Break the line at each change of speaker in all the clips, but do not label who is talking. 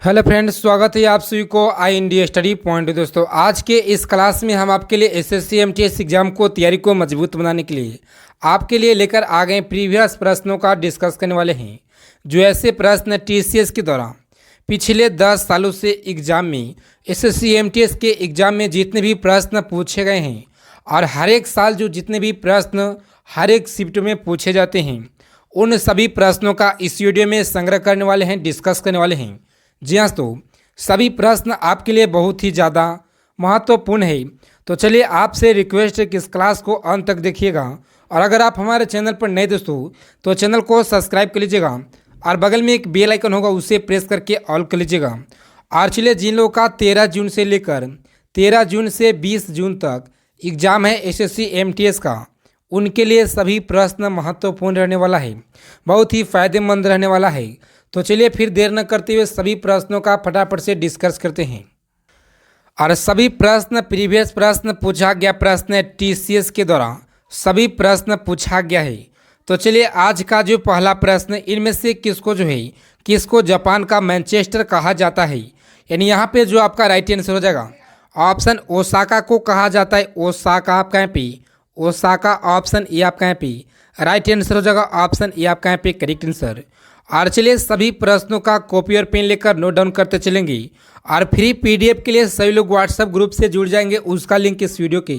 Hello friends, स्वागत है आप सभी को आई इंडिया स्टडी पॉइंट। दोस्तों, आज के इस क्लास में हम आपके लिए एसएससी एमटीएस एग्जाम को तैयारी को मजबूत बनाने के लिए आपके लिए लेकर आ गए प्रीवियस प्रश्नों का डिस्कस करने वाले हैं। जो ऐसे प्रश्न टीसीएस के दौरान पिछले 10 सालों से एग्जाम में एसएससी एमटीएस के एग्जाम में जितने भी प्रश्न पूछे गए हैं और हर एक साल जो जितने भी प्रश्न हर एक शिफ्ट में पूछे जाते हैं, उन सभी प्रश्नों का इस वीडियो में संग्रह करने वाले हैं, डिस्कस करने वाले हैं। जी हाँ, तो सभी प्रश्न आपके लिए बहुत ही ज़्यादा महत्वपूर्ण है। तो चलिए, आपसे रिक्वेस्ट है कि इस क्लास को अंत तक देखिएगा और अगर आप हमारे चैनल पर नए दोस्तों तो चैनल को सब्सक्राइब कर लीजिएगा और बगल में एक बेल आइकन होगा, उसे प्रेस करके ऑल कर लीजिएगा। और चलिए, जिन लोगों का 13 जून से लेकर 13 जून से 20 जून तक एग्ज़ाम है एसएससी एमटीएस का, उनके लिए सभी प्रश्न महत्वपूर्ण रहने वाला है, बहुत ही फायदेमंद रहने वाला है। तो चलिए, फिर देर न करते हुए सभी प्रश्नों का फटाफट से डिस्कस करते हैं। और सभी प्रश्न प्रीवियस प्रश्न पूछा गया प्रश्न है, टीसीएस के दौरान सभी प्रश्न पूछा गया है। तो चलिए, आज का जो पहला प्रश्न, इनमें से किसको जापान का मैनचेस्टर कहा जाता है? यानी यहाँ पे जो आपका राइट आंसर हो जाएगा, ऑप्शन ओसाका को कहा जाता है। ओसाका आपका यहाँ पे, ओसाका ऑप्शन ए आपका यहाँ पे राइट आंसर हो जाएगा। ऑप्शन ए आपका यहाँ पे करेक्ट आंसर। और चलिए, सभी प्रश्नों का कॉपी और पेन लेकर नोट डाउन करते चलेंगे और फ्री पीडीएफ के लिए सभी लोग व्हाट्सएप ग्रुप से जुड़ जाएंगे, उसका लिंक इस वीडियो के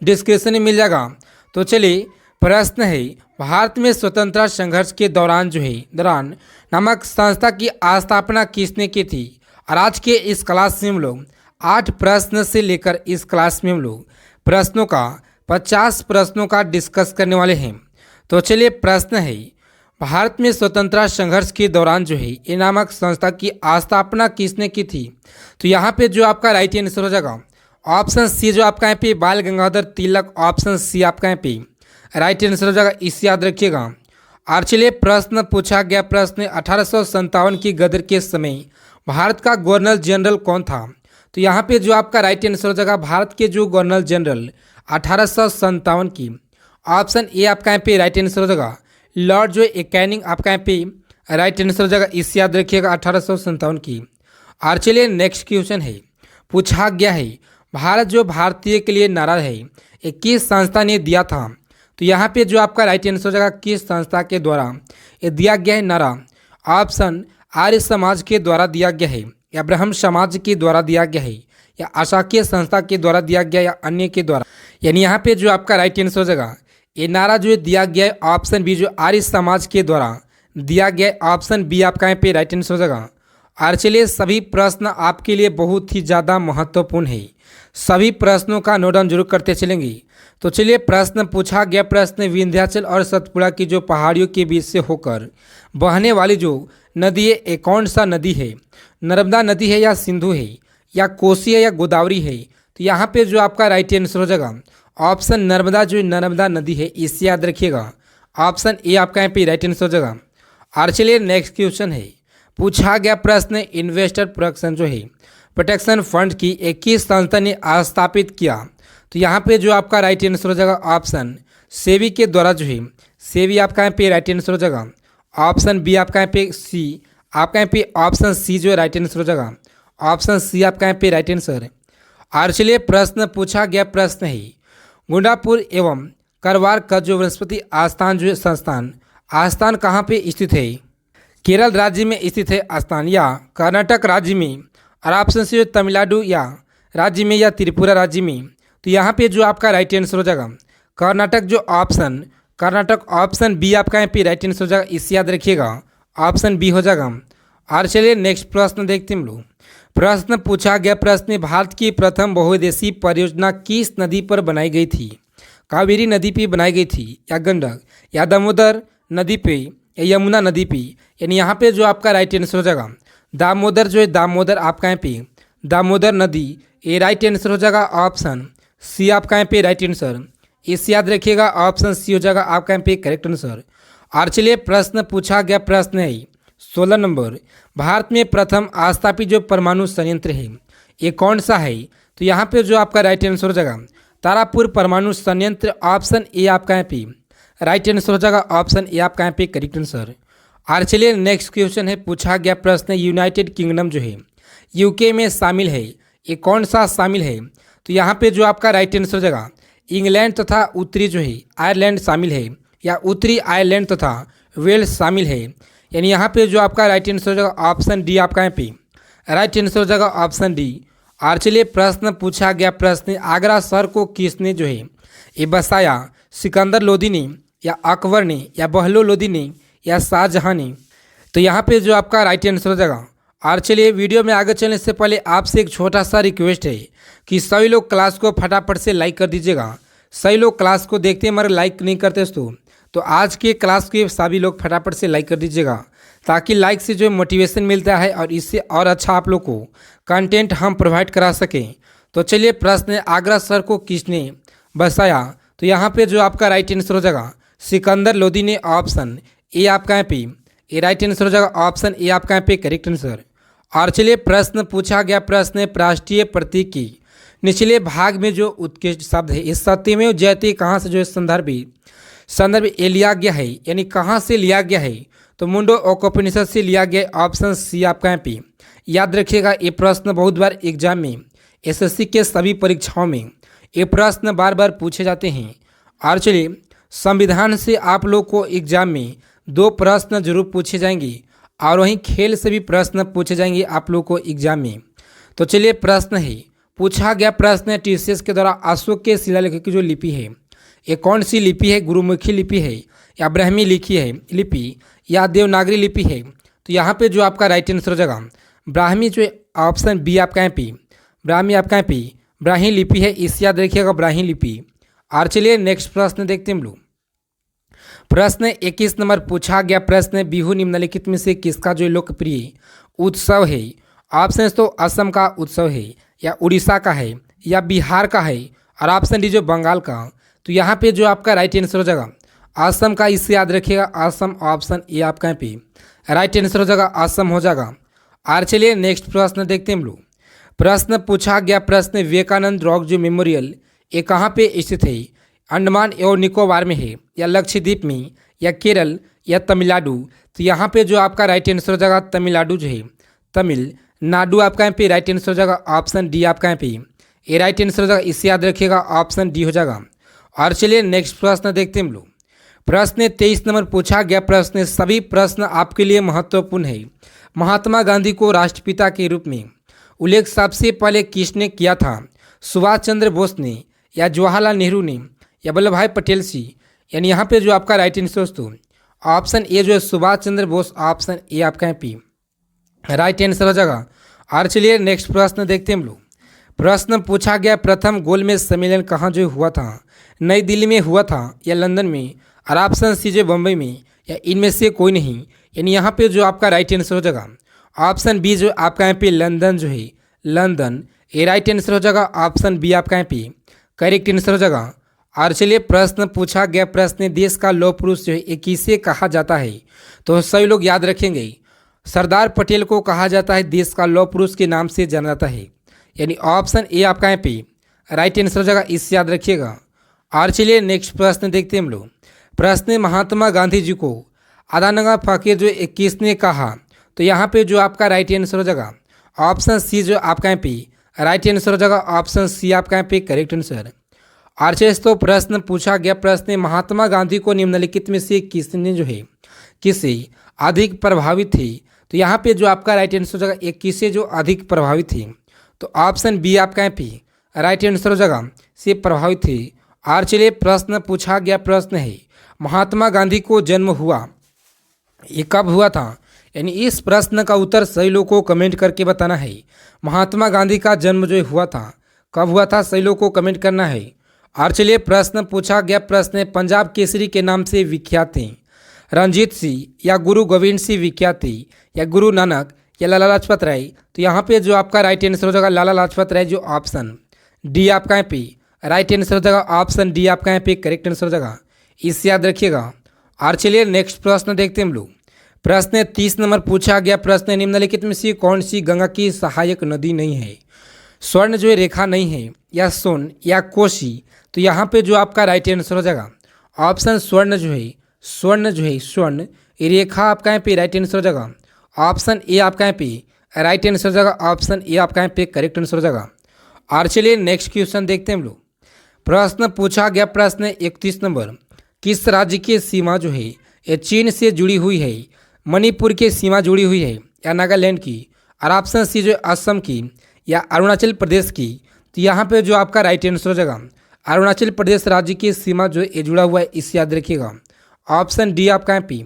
डिस्क्रिप्शन में मिल जाएगा। तो चलिए, प्रश्न है, भारत में स्वतंत्रता संघर्ष के दौरान नामक संस्था की स्थापना किसने की थी? और आज के इस क्लास में हम लोग 8 प्रश्न से लेकर इस क्लास में हम लोग प्रश्नों का 50 प्रश्नों का डिस्कस करने वाले हैं। तो चलिए, प्रश्न है, भारत में स्वतंत्रता संघर्ष के दौरान ये नामक संस्था की स्थापना किसने की थी? तो यहाँ पे जो आपका राइट आंसर हो जाएगा, ऑप्शन सी जो आपका यहाँ पे बाल गंगाधर तिलक, ऑप्शन सी आपका यहाँ पे राइट आंसर हो जाएगा, इसे याद रखिएगा। और चलिए, प्रश्न पूछा गया प्रश्न 1857 की गदर के समय भारत का गवर्नर जनरल कौन था? तो यहाँ पे जो आपका राइट आंसर हो जाएगा, भारत के जो गवर्नर जनरल 1857 की, ऑप्शन ए आपका यहाँ पे राइट आंसर हो जाएगा, लॉर्ड कैनिंग आपका यहाँ पे राइट आंसर हो जाएगा, इसे याद रखिएगा, 1857 की। और चलिए, नेक्स्ट क्वेश्चन है, पूछा गया है, भारत जो भारतीय के लिए नारा है, ये किस संस्था ने दिया था? तो यहाँ पे जो आपका राइट आंसर हो जाएगा, किस संस्था के द्वारा ये दिया गया है नारा? ऑप्शन आर्य समाज के द्वारा दिया गया है, या ब्रह्म समाज के द्वारा दिया गया है, या अशाकीय संस्था के द्वारा दिया गया, या अन्य के द्वारा। यानी यहाँ पे जो आपका राइट आंसर हो जाएगा, ये नारा जो दिया गया है, ऑप्शन बी जो आर्य समाज के द्वारा दिया गया है, ऑप्शन बी आपका यहाँ पे राइट आंसर हो जाएगा। और चलिए, सभी प्रश्न आपके लिए बहुत ही ज़्यादा महत्वपूर्ण है, सभी प्रश्नों का नोट डाउन जरूर करते चलेंगे। तो चलिए, प्रश्न पूछा गया प्रश्न, विंध्याचल और सतपुड़ा की जो पहाड़ियों के बीच से होकर बहने वाली जो नदी है, ये कौन सा नदी है? नर्मदा नदी है, या सिंधु है, या कोसी है, या गोदावरी है? तो यहाँ पे जो आपका राइट आंसर हो जाएगा, ऑप्शन नर्मदा जो नर्मदा नदी है, इसे याद रखिएगा, ऑप्शन ए आपका यहाँ पे राइट आंसर हो जाएगा। और चलिए, नेक्स्ट क्वेश्चन है, पूछा गया प्रश्न, इन्वेस्टर प्रोटेक्शन फंड की एक किस संस्था ने स्थापित किया? तो यहाँ पे जो आपका राइट आंसर हो जाएगा, ऑप्शन सेबी के द्वारा सेबी आपका यहाँ पे राइट आंसर हो जाएगा, ऑप्शन बी आपका यहाँ पे सी आपका यहाँ पे ऑप्शन सी जो राइट आंसर हो जाएगा, ऑप्शन सी आपका यहाँ पे राइट आंसर। और चलिए, प्रश्न पूछा गया प्रश्न है, गुंडापुर एवं करवार का जो वनस्पति आस्थान आस्थान कहाँ पे स्थित है? केरल राज्य में स्थित है आस्थान, या कर्नाटक राज्य में, और ऑप्शन सी तमिलनाडु या राज्य में, या त्रिपुरा राज्य में? तो यहाँ पे जो आपका राइट आंसर हो जाएगा, कर्नाटक ऑप्शन बी आपका यहाँ पे राइट आंसर हो जाएगा, इसे याद रखिएगा, ऑप्शन बी हो जाएगा। और चलिए, नेक्स्ट प्रश्न देखते हैं हम लोग। प्रश्न पूछा गया प्रश्न, भारत की प्रथम बहुउद्देशीय परियोजना किस नदी पर बनाई गई थी? कावेरी नदी पे बनाई गई थी, या गंडक, या दामोदर नदी पे, या यमुना नदी पे? यानी यहाँ पे जो आपका राइट आंसर हो जाएगा, दामोदर दामोदर आपका यहाँ पे दामोदर नदी, ये राइट आंसर हो जाएगा, ऑप्शन सी आपका यहाँ पे राइट आंसर, इसे याद रखिएगा, ऑप्शन सी हो जाएगा आपका यहाँ पे करेक्ट आंसर। और चलिए, प्रश्न पूछा गया प्रश्न है 16 नंबर, भारत में प्रथम स्थापित जो परमाणु संयंत्र है, ये कौन सा है? तो यहाँ पे जो आपका राइट आंसर हो जाएगा, तारापुर परमाणु संयंत्र, ऑप्शन ए आपका यहाँ पे राइट आंसर हो जाएगा, ऑप्शन ए आपका यहाँ पे करेक्ट आंसर। और चलिए नेक्स्ट क्वेश्चन है, पूछा गया प्रश्न, यूनाइटेड किंगडम जो है यूके में शामिल है, ये कौन सा शामिल है? तो यहाँ पे जो आपका राइट आंसर हो जाएगा इंग्लैंड तथा उत्तरी जो है आयरलैंड शामिल है, या उत्तरी आयरलैंड तथा वेल्स शामिल है। यानी यहाँ पे जो आपका राइट आंसर हो जाएगा ऑप्शन डी, आपका यहाँ पे राइट आंसर हो जाएगा ऑप्शन डी। और चलिए प्रश्न पूछा गया प्रश्न, आगरा शहर को किसने जो है ये बसाया? सिकंदर लोदी ने, या अकबर ने, या बहलो लोदी ने, या शाहजहां ने? तो यहाँ पे जो आपका राइट आंसर हो जाएगा। और चलिए वीडियो में आगे चलने से पहले आपसे एक छोटा सा रिक्वेस्ट है कि सभी लोग क्लास को फटाफट से लाइक कर दीजिएगा। सभी लोग क्लास को देखते हैं मगर लाइक नहीं करते दोस्तों, तो आज के क्लास के सभी लोग फटाफट से लाइक कर दीजिएगा, ताकि लाइक से जो मोटिवेशन मिलता है और इससे और अच्छा आप लोग को कंटेंट हम प्रोवाइड करा सकें। तो चलिए प्रश्न है, आगरा शहर को किसने बसाया? तो यहाँ पे जो आपका राइट आंसर हो जाएगा सिकंदर लोदी ने, ऑप्शन ए आपका यहाँ पे ये राइट आंसर हो जाएगा, ऑप्शन ए आपका यहाँ पे करेक्ट आंसर। और चलिए प्रश्न पूछा गया प्रश्न है, राष्ट्रीय प्रतीक की निचले भाग में जो उत्कृष्ट शब्द है इस सत्यमेव जयते कहाँ से जो है संदर्भ ये लिया गया है, यानी कहाँ से लिया गया है? तो मुंडो उपनिषद से लिया गया, ऑप्शन सी आपका यहाँ पे। याद रखिएगा ये प्रश्न बहुत बार एग्जाम में एसएससी के सभी परीक्षाओं में ये प्रश्न बार बार पूछे जाते हैं। और चलिए संविधान से आप लोग को एग्जाम में 2 प्रश्न जरूर पूछे जाएंगे, और वहीं खेल से भी प्रश्न पूछे जाएंगे आप लोग को एग्जाम में। तो चलिए प्रश्न है, पूछा गया प्रश्न है, टीसीएस के द्वारा अशोक के शिलालेख की जो लिपि है ये कौन सी लिपि है? गुरुमुखी लिपि है, या ब्राह्मी लिपि, या देवनागरी लिपि है? तो यहाँ पे जो आपका राइट आंसर हो जाएगा ब्राह्मी, जो ऑप्शन बी आपका यहाँ पे ब्राह्मी आपका यहाँ पे ब्राह्मी लिपि है, इस याद रखिएगा ब्राह्मी लिपि। और चलिए नेक्स्ट प्रश्न देखते हैं हम लोग। प्रश्न 21 नंबर पूछा गया प्रश्न, बिहू निम्नलिखित में से किसका जो लोकप्रिय उत्सव है? ऑप्शन तो असम का उत्सव है, या उड़ीसा का है, या बिहार का है, और ऑप्शन डी जो बंगाल का। तो यहाँ पे जो आपका राइट आंसर हो जाएगा असम का, इससे याद रखिएगा असम, ऑप्शन ए आपका यहाँ पे राइट आंसर हो जाएगा असम हो जाएगा। और चलिए नेक्स्ट प्रश्न देखते हैं हम लोग। प्रश्न पूछा गया प्रश्न, विवेकानंद रॉक जो मेमोरियल ये कहाँ पे स्थित है? अंडमान एवं निकोबार में है, या लक्षद्वीप में, या केरल, या तमिलनाडु? तो यहाँ पे जो आपका राइट आंसर हो जाएगा तमिलनाडु जो है तमिलनाडु आपका यहाँ पे राइट आंसर हो जाएगा, ऑप्शन डी आपका यहाँ पे ये राइट आंसर हो जाएगा, इससे याद रखिएगा ऑप्शन डी हो जाएगा। और चलिए नेक्स्ट प्रश्न देखते हैं हम लोग। प्रश्न 23 नंबर पूछा गया प्रश्न, सभी प्रश्न आपके लिए महत्वपूर्ण है। महात्मा गांधी को राष्ट्रपिता के रूप में उल्लेख सबसे पहले किसने किया था? सुभाष चंद्र बोस ने, या जवाहरलाल नेहरू ने, या वल्लभ भाई पटेल सी? यानी यहाँ पे जो आपका राइट आंसर दोस्तों ऑप्शन ए जो है सुभाष चंद्र बोस, ऑप्शन ए आपका यहाँ पे राइट आंसर हो जाएगा। और चलिए नेक्स्ट प्रश्न देखते हैं हम लोग। प्रश्न पूछा गया प्रथम गोलमेज सम्मेलन कहाँ जो हुआ था? नई दिल्ली में हुआ था, या लंदन में, और ऑप्शन सी जो बम्बई में, या इनमें से कोई नहीं? यानी यहाँ पे जो आपका राइट आंसर हो जाएगा ऑप्शन बी जो आपका यहाँ पे लंदन जो है लंदन ये राइट आंसर हो जाएगा, ऑप्शन बी आपका यहाँ पे करेक्ट आंसर हो जाएगा। और चलिए प्रश्न पूछा गया प्रश्न, देश का लौह पुरुष जो है ये किसे कहा जाता है? तो सभी लोग याद रखेंगे सरदार पटेल को कहा जाता है देश का लौह पुरुष के नाम से जाना जाता है, यानी ऑप्शन ए आपका यहाँ पे राइट आंसर हो जाएगा, इससे याद रखिएगा। और चलिए नेक्स्ट प्रश्न देखते हैं हम लोग। प्रश्न, महात्मा गांधी जी को आदानगा फकीर जो किसने कहा? तो यहाँ पे जो आपका राइट आंसर हो जाएगा ऑप्शन सी जो आपका यहाँ पे राइट आंसर हो जाएगा, ऑप्शन सी आपका यहाँ पे करेक्ट आंसर। और तो प्रश्न पूछा गया प्रश्न, महात्मा गांधी को निम्नलिखित में से किसने जो है किससे अधिक प्रभावित थे? तो यहाँ पे जो आपका राइट आंसर हो जाएगा एक किससे जो अधिक प्रभावित थे? तो ऑप्शन बी आपका यहाँ पे राइट आंसर हो जाएगा, से प्रभावित थे। और चलिए प्रश्न पूछा गया प्रश्न है, महात्मा गांधी को जन्म हुआ ये कब हुआ था? यानी इस प्रश्न का उत्तर सही लोगों को कमेंट करके बताना है। महात्मा गांधी का जन्म जो हुआ था कब हुआ था, सही लोगों को कमेंट करना है। और चलिए प्रश्न पूछा गया प्रश्न, पंजाब केसरी के नाम से विख्यात थे? रंजीत सिंह, या गुरु गोविंद सिंह विख्यात थे, या गुरु नानक, या लाला लाजपत राय? तो यहाँ पे जो आपका राइट आंसर हो जाएगा लाला लाजपत राय, जो ऑप्शन डी आपका यहाँ पे राइट आंसर हो जाएगा, ऑप्शन डी आपका यहाँ पे करेक्ट आंसर हो जाएगा, इससे याद रखिएगा। और चलिए नेक्स्ट प्रश्न देखते हैं हम लोग। प्रश्न 30 नंबर पूछा गया प्रश्न, निम्नलिखित में से कौन सी गंगा की सहायक नदी नहीं है? स्वर्ण जो है रेखा नहीं है, या सोन, या कोसी? तो यहाँ पे जो आपका राइट आंसर हो जाएगा ऑप्शन स्वर्ण जो है स्वर्ण ये रेखा आपका यहाँ पे राइट आंसर हो जाएगा ऑप्शन ए आपका यहाँ पे राइट आंसर हो जाएगा। ऑप्शन ए आपका यहाँ पे करेक्ट आंसर हो जाएगा। और चलिए नेक्स्ट क्वेश्चन देखते हैं हम लोग। प्रश्न पूछा गया प्रश्न 31 नंबर, किस राज्य की सीमा जो है ये चीन से जुड़ी हुई है? मणिपुर की सीमा जुड़ी हुई है या नागालैंड की? और ऑप्शन सी जो असम की या अरुणाचल प्रदेश की? तो यहाँ पे जो आपका राइट आंसर हो जाएगा अरुणाचल प्रदेश राज्य की सीमा जो है जुड़ा हुआ है, इसे याद रखिएगा। ऑप्शन डी आपका यहाँ पे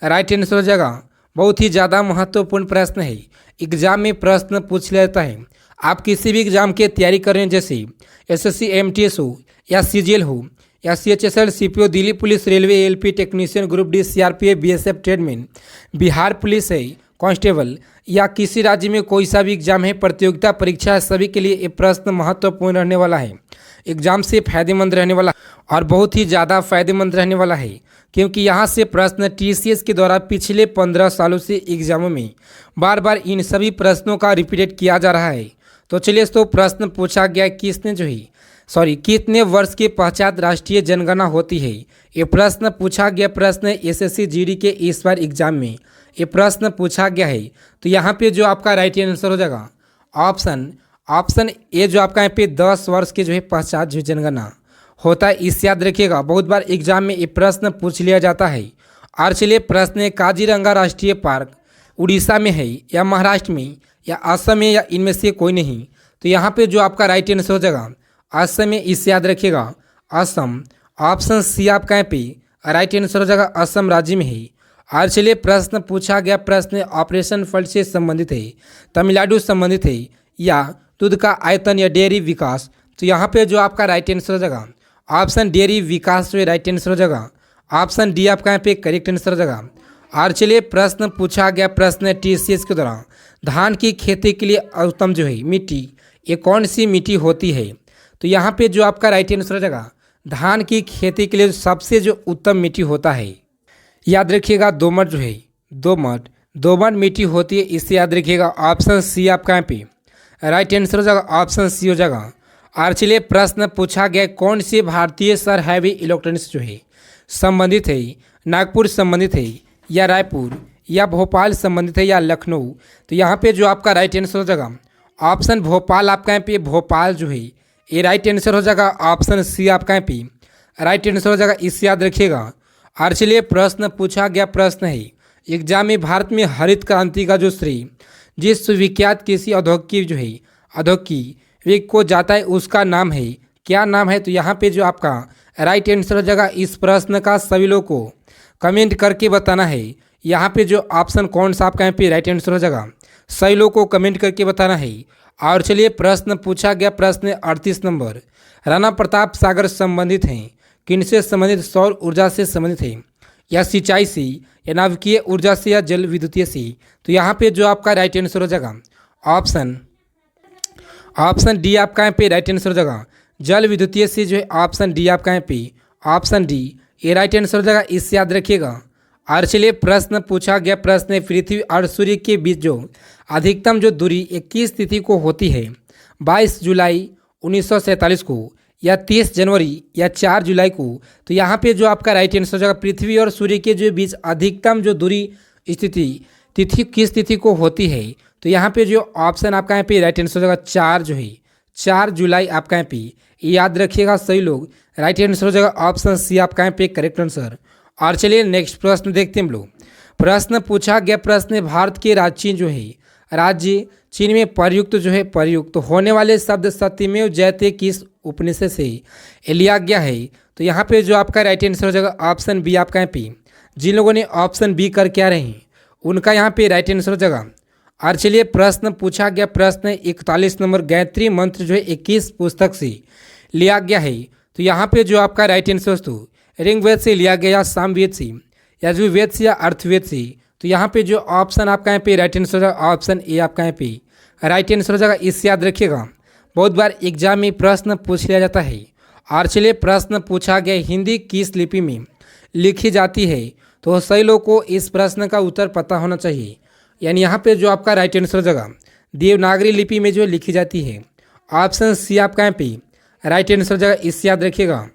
राइट आंसर हो जाएगा। बहुत ही ज़्यादा महत्वपूर्ण प्रश्न है, एग्जाम में प्रश्न पूछ लिया जाता है। आप किसी भी एग्जाम की तैयारी कर रहे हैं, जैसे एसएससी एमटीएस हो या सीजीएल हो या CHSL CPO, Delhi police, railway, ALP technician, group D, CRPF, BSF tradesman, Bihar police है, कांस्टेबल या किसी राज्य में कोई सा भी एग्जाम है, प्रतियोगिता परीक्षा है, सभी के लिए ये प्रश्न महत्वपूर्ण रहने वाला है। एग्जाम से फायदेमंद रहने वाला और बहुत ही ज़्यादा फायदेमंद रहने वाला है, क्योंकि यहाँ से प्रश्न टीसीएस के द्वारा पिछले 15 सालों से एग्जामों में बार बार इन सभी प्रश्नों का रिपीटेड किया जा रहा है। तो चलिए तो प्रश्न पूछा गया कितने वर्ष के पश्चात राष्ट्रीय जनगणना होती है? ये प्रश्न पूछा गया प्रश्न एसएससी जीडी के इस बार एग्जाम में ये प्रश्न पूछा गया है। तो यहाँ पे जो आपका राइट आंसर हो जाएगा ऑप्शन ए जो आपका यहाँ पे 10 वर्ष के जो है पश्चात जो जनगणना होता है, इसे याद रखिएगा। बहुत बार एग्जाम में ये प्रश्न पूछ लिया जाता है। और चलिए प्रश्न, काजीरंगा राष्ट्रीय पार्क उड़ीसा में है या महाराष्ट्र में या असम में या इनमें से कोई नहीं? तो यहाँ पे जो आपका राइट आंसर हो जाएगा असम में, इसे याद रखिएगा असम। ऑप्शन सी आपका यहाँ पे राइट आंसर हो जाएगा, असम राज्य में है। और चलिए प्रश्न पूछा गया प्रश्न ऑपरेशन फ्लड से संबंधित है, तमिलनाडु संबंधित है या दूध का आयतन या डेयरी विकास? तो यहाँ पे जो आपका राइट आंसर हो जाएगा ऑप्शन डेयरी विकास जो राइट आंसर हो जाएगा। ऑप्शन डी आपका यहाँ पे करेक्ट आंसर हो जाएगा। और चलिए प्रश्न पूछा गया प्रश्न टीसीएस के दौरान धान की खेती के लिए उत्तम जो है मिट्टी ये कौन सी मिट्टी होती है? तो यहाँ पे जो आपका राइट आंसर हो जाएगा धान की खेती के लिए सबसे जो उत्तम मिट्टी होता है, याद रखिएगा दोमट जो है दोमट मिट्टी होती है, इसे याद रखिएगा। ऑप्शन सी आपका यहाँ पे राइट आंसर हो जाएगा, ऑप्शन सी हो जाएगा। और चलिए प्रश्न पूछा गया कौन से भारतीय शहर हैवी इलेक्ट्रॉनिक्स जो है संबंधित है? नागपुर संबंधित है या रायपुर या भोपाल संबंधित है या लखनऊ? तो यहाँ पे जो आपका राइट आंसर हो जाएगा ऑप्शन भोपाल आपका यहाँ पे भोपाल जो है ये राइट आंसर हो जाएगा। ऑप्शन सी आपका यहाँ पे राइट आंसर हो जाएगा, इसे याद रखिएगा। और चलिए प्रश्न पूछा गया प्रश्न है एग्जाम में भारत में हरित क्रांति का जो श्रेय जिस विख्यात कृषि औद्योगिक को जाता है उसका नाम है, क्या नाम है? तो यहाँ पे जो आपका राइट आंसर हो जाएगा इस प्रश्न का सभी लोगों को कमेंट करके बताना है। यहाँ पे जो ऑप्शन कौन सा आपका यहाँ पे राइट आंसर हो जाएगा सही लोगों को कमेंट करके बताना है। और चलिए प्रश्न पूछा गया प्रश्न 38 नंबर, राणा प्रताप सागर संबंधित हैं किनसे संबंधित? सौर ऊर्जा से संबंधित है या सिंचाई से या नाभिकीय ऊर्जा से या जल विद्युतीय से? तो यहाँ पे जो आपका राइट आंसर हो जाएगा ऑप्शन डी आपका यहाँ पे राइट आंसर हो जाएगा जल विद्युतीय से जो है। ऑप्शन डी आपका यहाँ पे ऑप्शन डी ये राइट आंसर हो जाएगा, इससे याद रखिएगा। और चलिए प्रश्न पूछा गया प्रश्न पृथ्वी और सूर्य के बीच जो अधिकतम जो दूरी 21 तिथि को होती है? 22 जुलाई 1947 को या 30 जनवरी या 4 जुलाई को? तो यहाँ पे जो आपका राइट आंसर हो जाएगा पृथ्वी और सूर्य के जो बीच अधिकतम जो दूरी तिथि किस तिथि को होती है? तो यहाँ पे जो ऑप्शन आपका यहाँ पे राइट आंसर हो जाएगा 4 जो है 4 जुलाई आपका यहाँ पे, याद रखिएगा सही लोग। राइट आंसर हो जाएगा ऑप्शन सी आपका यहाँ पे करेक्ट आंसर। और चलिए नेक्स्ट प्रश्न देखते हैं हम लोग। प्रश्न पूछा गया प्रश्न भारत के राज्य चीन में प्रयुक्त होने वाले शब्द सत्यमेव जयते किस उपनिषद से लिया गया है? तो यहाँ पे जो आपका राइट आंसर हो जाएगा ऑप्शन बी आपका यहाँ पे, जिन लोगों ने ऑप्शन बी करके आ रहे हैं उनका यहाँ पे राइट आंसर हो जाएगा। और चलिए प्रश्न पूछा गया प्रश्न 41 नंबर, गायत्री मंत्र जो है 21 पुस्तक से लिया गया है? तो यहाँ पे जो आपका राइट आंसर दोस्तों ऋग्वेद से लिया गया, सामवेद से, यजुर्वेद से या अर्थवेद से? तो यहाँ पे जो ऑप्शन आपका यहाँ पे राइट आंसर हो जाएगा ऑप्शन ए आपका यहाँ पे राइट आंसर हो जाएगा, इससे याद रखिएगा। बहुत बार एग्जाम में प्रश्न पूछ लिया जाता है। और चलिए प्रश्न पूछा गया हिंदी किस लिपि में लिखी जाती है? तो सही लोग को इस प्रश्न का उत्तर पता होना चाहिए। यानी यहाँ पे जो आपका राइट आंसर हो जाएगा देवनागरी लिपि में जो लिखी जाती है। ऑप्शन सी आपका यहाँ पे राइट आंसर हो जाएगा, इससे याद रखिएगा।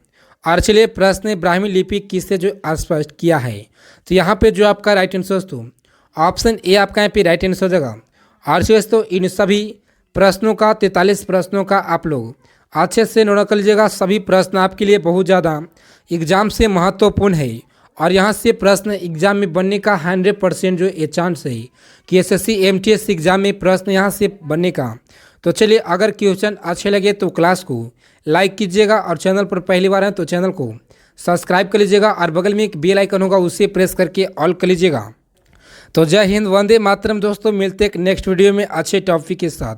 और चलिए प्रश्न ब्राह्मी लिपि किससे जो स्पष्ट किया है। तो यहाँ पे जो आपका राइट आंसर दोस्तों ऑप्शन ए आपका यहाँ पे राइट आंसर हो जाएगा। और चलिए दोस्तों इन सभी प्रश्नों का 43 प्रश्नों का आप लोग अच्छे से नोट कर लीजिएगा। सभी प्रश्न आपके लिए बहुत ज़्यादा एग्जाम से महत्वपूर्ण है और यहाँ से प्रश्न एग्जाम में बनने का 100% जो ये चांस है कि एसएससी एमटीएस एग्जाम में प्रश्न यहाँ से बनने का। तो चलिए अगर क्वेश्चन अच्छे लगे तो क्लास को लाइक कीजिएगा और चैनल पर पहली बार हैं तो चैनल को सब्सक्राइब कर लीजिएगा और बगल में एक बेल आइकन होगा उसे प्रेस करके ऑल कर लीजिएगा। तो जय हिंद, वंदे मातरम दोस्तों, मिलते एक नेक्स्ट वीडियो में अच्छे टॉपिक के साथ।